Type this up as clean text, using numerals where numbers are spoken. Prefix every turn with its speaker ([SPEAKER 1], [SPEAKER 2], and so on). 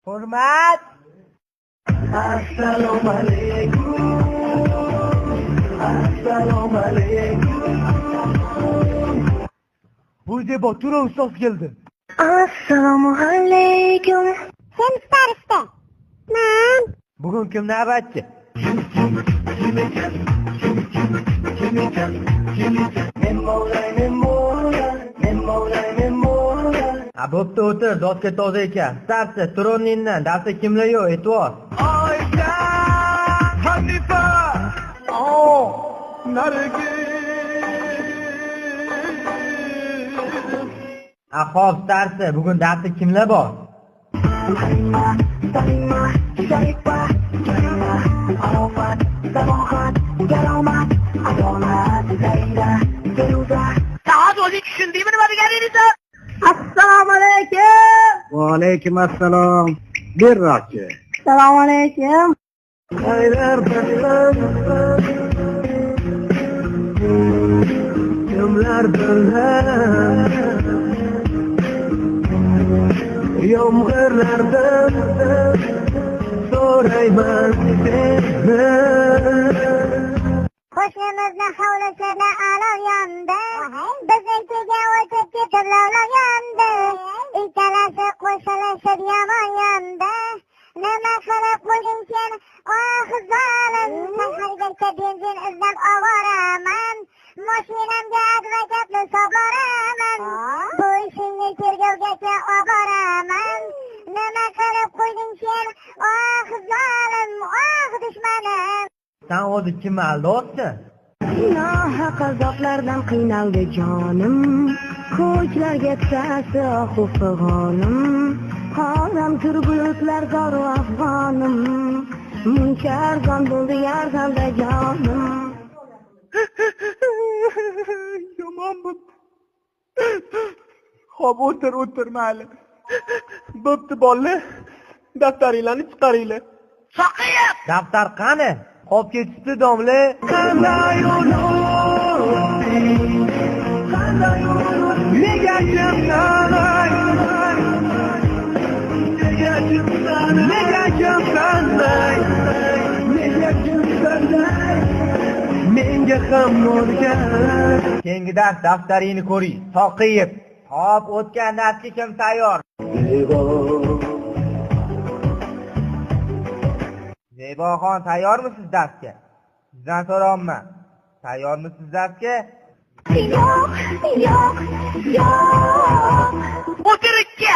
[SPEAKER 1] Hurmat!
[SPEAKER 2] Assalomu alaykum. Assalomu alaykum.
[SPEAKER 1] Bu debo Tura ustoz keldi.
[SPEAKER 3] Assalomu alaykum. Kim starista? Men.
[SPEAKER 1] Bugun kim navbatchi? Bo'pti o'tir, dodga toza ekan. Starsi, Turonnindan, darsa kimlar yo'q, e'tibor.
[SPEAKER 2] Oyda Hanifa.
[SPEAKER 1] Xo'p, starsi, bugun darsa kimlar bor?
[SPEAKER 3] Saat o'zi tushundingmi nima deganingizni? Assalomu alaykum.
[SPEAKER 4] Va alaykum assalom. Berroqchi.
[SPEAKER 3] Assalomu alaykum.
[SPEAKER 2] Kimlar bilan yomg'irlarda so'rayman seni.
[SPEAKER 3] Qo'shnimizni hovlisida olov yondi. Biznikiga o'tib ketib lavlov yondi. Ikkalasi qo'shilishib yomon yondi. Nima qilib qo'yding sen, oh zolim? Sahargacha benzin izlab ovoraman. Mashinamga advokatni soboraman. Bu ishingni tergovgacha oboraman. Nima qilib qo'yding sen, oh zolim, oh dushmanim?
[SPEAKER 1] Sen o'zi kim aldotdi?
[SPEAKER 3] Nohaq azoblardan qiynaldi jonim, ko'chlarga tushasi xufig'onim, xoramtur bulutlar zoru afg'onim, muncha arzon bo'ldi arzonda jonim.
[SPEAKER 2] Yomon bo'pti. Xo'p, o'tir mayli. Bo'pti bolalar, daftaringlarni chiqaringlar.
[SPEAKER 1] Daftar qani? Qolib ketibdi domla.
[SPEAKER 2] Qanday yo'l? Nega kimsan? Menga ham o'rgan.
[SPEAKER 1] Keyingi dars daftaringni ko'ring. Toqiyib. Hop, o'tgan darsga kim tayyor? Zeboxon, tayyormisiz darsga? Sizdan so'rayman. Tayyormisiz darsga?
[SPEAKER 3] Yo'q. O'tirikka.